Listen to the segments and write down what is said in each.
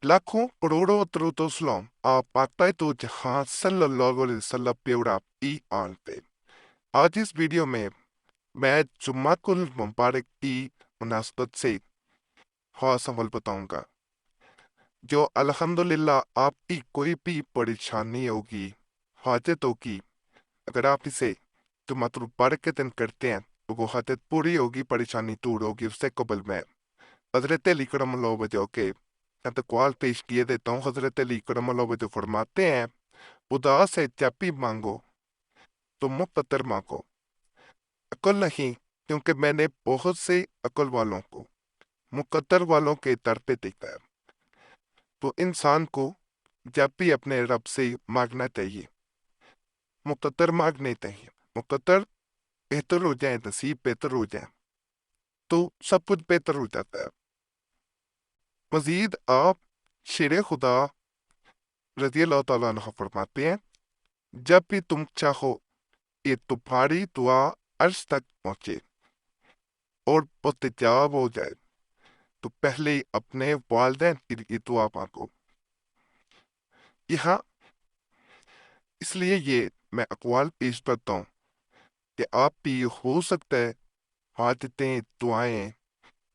लाखों करोड़ों दरूद सलाम आप पाकता तो जहां सल्लल्लाहु अलैहि वसल्लम पे और आप ई आन पे। आज इस वीडियो में मैं जुम्मातुल मुबारक की मुनासबत से खास अमल बताऊंगा जो अल्हम्दुलिल्लाह आपकी कोई भी परेशानी होगी, हाजत होगी, अगर आप इसे जुम्मातुल मुबारक के दिन करते हैं तो वो हाजत पूरी होगी, परेशानी दूर होगी। उससे कबल में हजरत अली करमल्लाहु वजह के अक़वाल पेश किए देता हूँ। हजरत अली करमल्लाहु वजह फरमाते हैं, खुदा से जब भी मांगो तो मुख्तर मांगो, अकल नहीं, क्योंकि मैंने बहुत से अकल वालों को मुकद्दर वालों के दर पे देखा है। तो इंसान को जब भी अपने रब से मांगना चाहिए, मुकद्दर मांगने चाहिए। मुकद्दर बेहतर हो जाए, नसीब बेहतर हो जाए तो सब कुछ बेहतर हो जाता है। मजीद आप शेर खुदा रजी अल्लाह तआला अन्हु फरमाते हैं, जब भी तुम चाहो ये तुम्हारी दुआ अर्श तक पहुंचे और मुस्तजाब हो जाए तो पहले अपने वालिदैन के लिए दुआ मांगो। यहाँ इसलिए ये मैं अकवाल पेश करता हूँ कि आप भी हो सकता है हाजतें दुआएं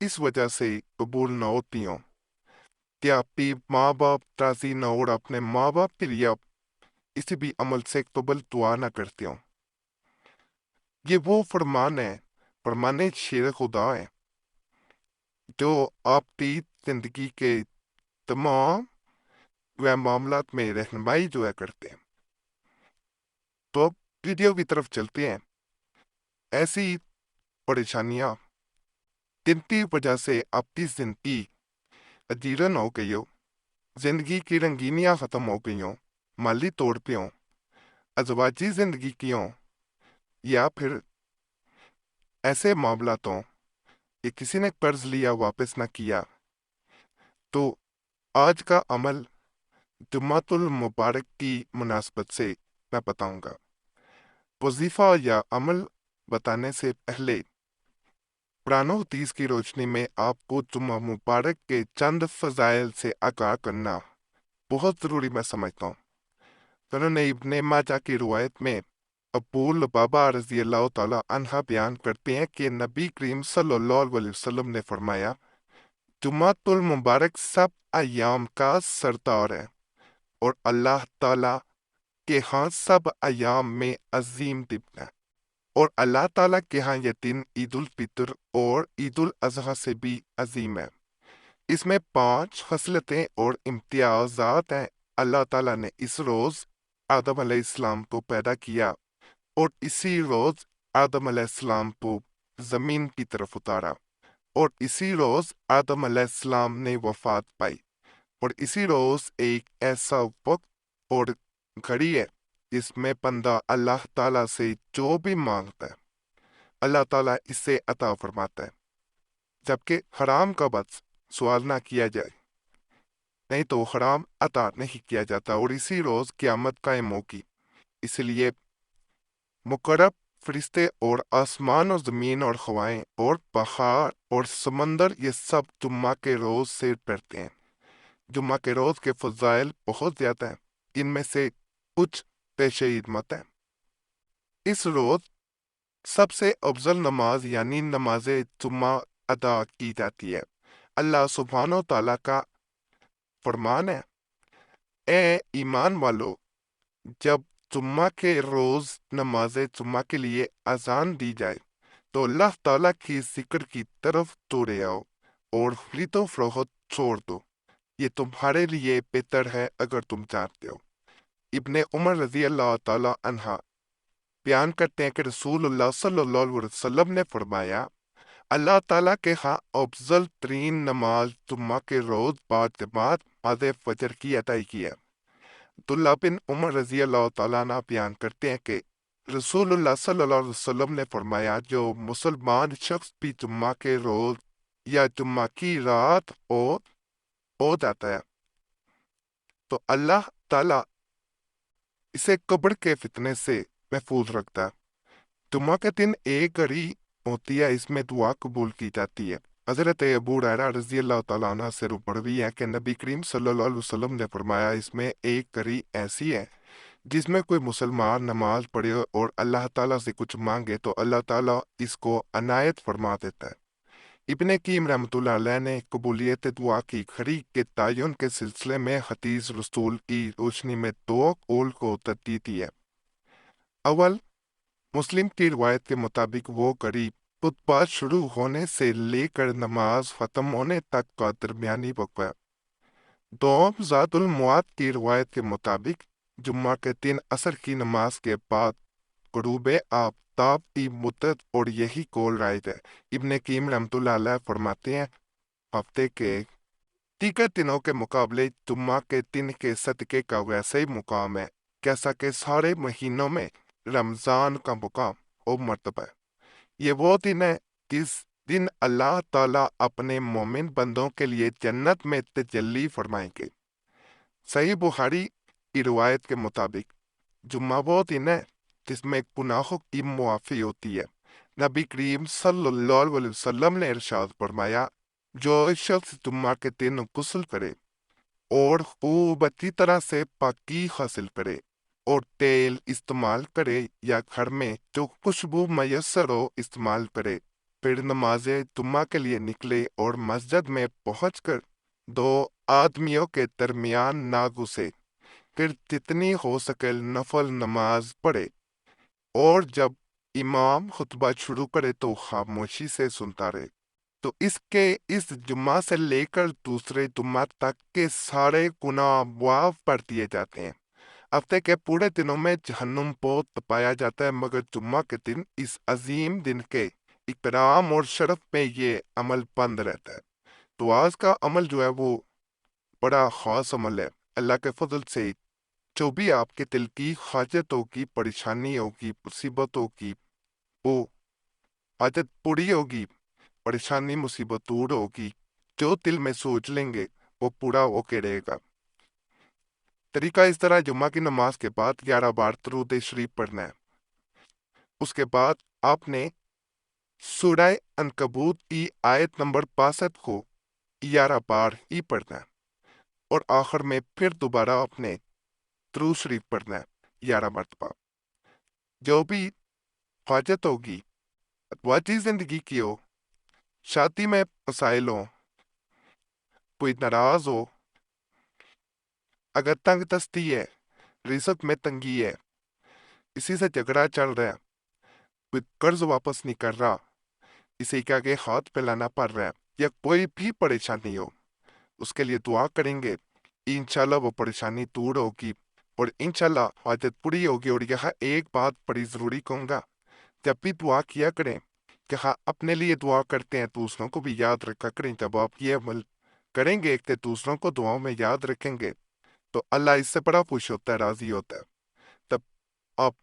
इस वजह से कबूल न होती हों कि आपकी माँ बाप राजी न हो और अपने माँ बाप के लिए आप किसी भी अमल से कबूल दुआ न करते हों। ये वो फरमान है, फरमान शेर खुदा है जो आपकी जिंदगी के तमाम वह मामलात में रहनुमाई जो है करते हैं। तो अब वीडियो की तरफ चलते हैं। ऐसी परेशानियां जिनकी वजह से आपकी जिंदगी अजीरन हो गई हो, जिंदगी की रंगीनियां खत्म हो गई हों, माली तौर पे हों, अजवाजी जिंदगी की हों, या फिर ऐसे मामलात हों कि किसी ने कर्ज लिया वापस ना किया, तो आज का अमल जुम्मातुल मुबारक की मुनासबत से मैं बताऊंगा। वजीफा या अमल बताने से पहले कुरान हदीस की रोशनी में आपको जुम्मा मुबारक के चंद फजाइल से आगाह करना बहुत ज़रूरी मैं समझता हूँ। सुनन इब्ने माजा की रिवायत में अबू लुबाबा रज़ी अल्लाह तआला अन्हा बयान करते हैं कि नबी करीम सल्लल्लाहु अलैहि वसल्लम ने फरमाया, जुम्मातुल मुबारक सब अय्याम का सरदार है और अल्लाह ताला के यहाँ सब अय्याम में अजीम दिन है, और अल्लाह ताला के यहाँ यह दिन ईद उल फितर और ईद उल अजहा से भी अजीम है। इसमें 5 खसलतें और इम्तियाजात हैं। अल्लाह ताला ने इस रोज़ आदम अलैहिस्सलाम को पैदा किया और इसी रोज़ आदम अलैहिस्सलाम को ज़मीन की तरफ उतारा, और इसी रोज़ आदम अलैहिस्सलाम ने वफात पाई, और इसी रोज़ एक ऐसा वक्त और घड़ी है जिसमें बंदा अल्लाह ताला से जो भी मांगता है अल्लाह ताला इससे अता फरमाता है, जबकि हराम का बस सवाल ना किया जाए, नहीं तो हराम अता नहीं किया जाता। और इसी रोज़ क़यामत कायम होगी। इसलिए मुकर्रब फरिश्ते और आसमान और ज़मीन और हवाएं और पहाड़ और समंदर ये सब जुम्मा के रोज़ से डरते हैं। जुम्मा के रोज़ के फजाइल बहुत ज़्यादा हैं, इनमें से कुछ पेश हिदमत है। इस रोज़ सबसे अफजल नमाज यानी नमाज जुम्मा अदा की जाती है। अल्लाह सुब्हानो ताला का फरमान है, ए ईमान वालो, जब जुम्मा के रोज़ नमाज जुम्मा के लिए अजान दी जाए तो अल्लाह ताला की जिक्र की तरफ दौड़े आओ और खरीदो फरोख्त छोड़ दो, ये तुम्हारे लिए बेहतर है अगर तुम चाहते हो। इब्ने उमर रजी अल्लाह ताला अन्हा बयान करते हैं कि रसूलुल्लाह सल्लल्लाहु अलैहि वसल्लम ने फरमाया, अल्लाह ताला के यहाँ अफजल तरीन नमाज जुम्मा के रोज़ बाद जमात नमाज फजर की अदायगी है। अब्दुल्लाह बिन उमर रजी अल्लाह तआला अन्हु बयान करते हैं कि रसूलुल्लाह सल्लल्लाहु अलैहि वसल्लम ने फरमाया, जो मुसलमान शख्स भी जुम्मा के रोज़ या जुम्मा की रात हो जाता है तो अल्लाह ताला इसे कब्र के फितने से महफूज रखता है। जुम्मा के दिन एक घड़ी होती है, इसमें दुआ कबूल की जाती है। حضرت ابو ہریرہ رضی اللہ تعالیٰ عنہ سے روی ہے کہ نبی کریم صلی اللہ علیہ وسلم نے فرمایا، اس میں ایک کڑی ایسی ہے جس میں کوئی مسلمان نماز پڑھے اور اللہ تعالیٰ سے کچھ مانگے تو اللہ تعالیٰ اس کو عنایت فرما دیتا ہے۔ ابن قیم رحمۃ اللہ علیہ نے قبولیت دعا کی کھڑی کے تعین کے سلسلے میں حدیث رسول کی روشنی میں دو قول کو ترتیب دی ہے۔ اول، مسلم کی روایت کے مطابق وہ کڑی خطبہ شروع ہونے سے لے کر نماز ختم ہونے تک کا درمیانی وقفہ ہے۔ دوم، ذات المعاد کی روایت کے مطابق جمعہ کے دن عصر کی نماز کے بعد غروب آفتاب کی مدت، اور یہی قول رائج ہے۔ ابن قیم رحمۃ اللہ علیہ فرماتے ہیں، ہفتے کے دیگر دنوں کے مقابلے جمعہ کے دن کے صدقے کا ویسے ہی مقام ہے جیسا کہ سارے مہینوں میں رمضان کا مقام اور مرتبہ ہے۔ یہ وہ دن ہے جس دن اللہ تعالیٰ اپنے مومن بندوں کے لیے جنت میں تجلی فرمائیں گے۔ صحیح بخاری کی روایت کے مطابق جمعہ وہ دن ہے جس میں گناہوں کی معافی ہوتی ہے۔ نبی کریم صلی اللہ علیہ وسلم نے ارشاد فرمایا، جو شخص جمعہ کے دن غسل کرے اور خوب اچھی طرح سے پاکی حاصل کرے اور تیل استعمال کرے یا گھر میں جو خوشبو میسر ہو استعمال کرے، پھر نماز جمعہ کے لیے نکلے اور مسجد میں پہنچ کر دو آدمیوں کے درمیان نہ گھسے، پھر جتنی ہو سکے نفل نماز پڑھے، اور جب امام خطبہ شروع کرے تو خاموشی سے سنتا رہے، تو اس جمعہ سے لے کر دوسرے جمعہ تک کے سارے گناہ معاف کر دیے جاتے ہیں۔ ہفتے کے پورے دنوں میں جہنم کو تپایا جاتا ہے، مگر جمعہ کے دن اس عظیم دن کے اکرام اور شرف میں یہ عمل بند رہتا ہے۔ تو آج کا عمل جو ہے وہ بڑا خاص عمل ہے۔ اللہ کے فضل سے جو بھی آپ کے دل کی حاجت ہوگی، پریشانی ہوگی، مصیبت ہوگی، وہ حاجت پوری ہوگی، پریشانی مصیبت دور ہوگی، جو دل میں سوچ لیں گے وہ پورا ہو کے رہے گا۔ طریقہ اس طرح، جمعہ کی نماز کے بعد 11 بار درود شریف پڑھنا ہے۔ اس کے بعد آپ نے سورہ عنکبوت کی آیت نمبر 62 کو 11 بار ہی پڑھنا ہے، اور آخر میں پھر دوبارہ آپ نے درود شریف پڑھنا ہے 11 مرتبہ۔ جو بھی حاجت ہوگی، واجی زندگی کی ہو، شادی میں مسائل ہو، کوئی ناراض ہو، اگر تنگ دستی ہے، رزق میں تنگی ہے، کسی سے جھگڑا چل رہا ہے، کوئی قرض واپس نہیں کر رہا، اسے کیا کہ ہاتھ پھیلانا پڑ رہا ہے، یا کوئی بھی پریشانی ہو، اس کے لیے دعا کریں گے، انشاءاللہ وہ پریشانی دور ہوگی اور انشاءاللہ حاجت پوری ہوگی۔ اور یہاں ایک بات بڑی ضروری کہوں گا، جب بھی دعا کیا کریں، کہ ہاں اپنے لیے دعا کرتے ہیں، دوسروں کو بھی یاد رکھا کریں۔ جب آپ یہ عمل کریں گے کہ دوسروں کو دعاؤں میں یاد رکھیں گے تو اللہ اس سے بڑا خوش ہوتا ہے، راضی ہوتا ہے۔ تب آپ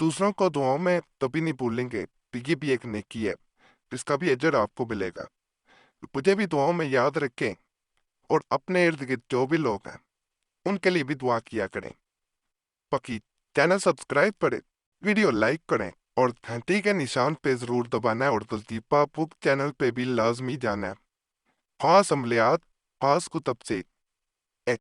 دوسروں کو دعاؤں میں تبھی نہیں بھولیں گے، تو یہ بھی ایک نیکی ہے، اس کا بھی اجر آپ کو ملے گا۔ مجھے بھی دعاؤں میں یاد رکھیں، اور اپنے ارد گرد جو بھی لوگ ہیں ان کے لیے بھی دعا کیا کریں۔ باقی چینل سبسکرائب کریں، ویڈیو لائک کریں، اور گھنٹی کے نشان پہ ضرور دبانا ہے، اور دلدیپا بک چینل پہ بھی لازمی جانا ہے۔ خاص عملیات، خاص کتب سے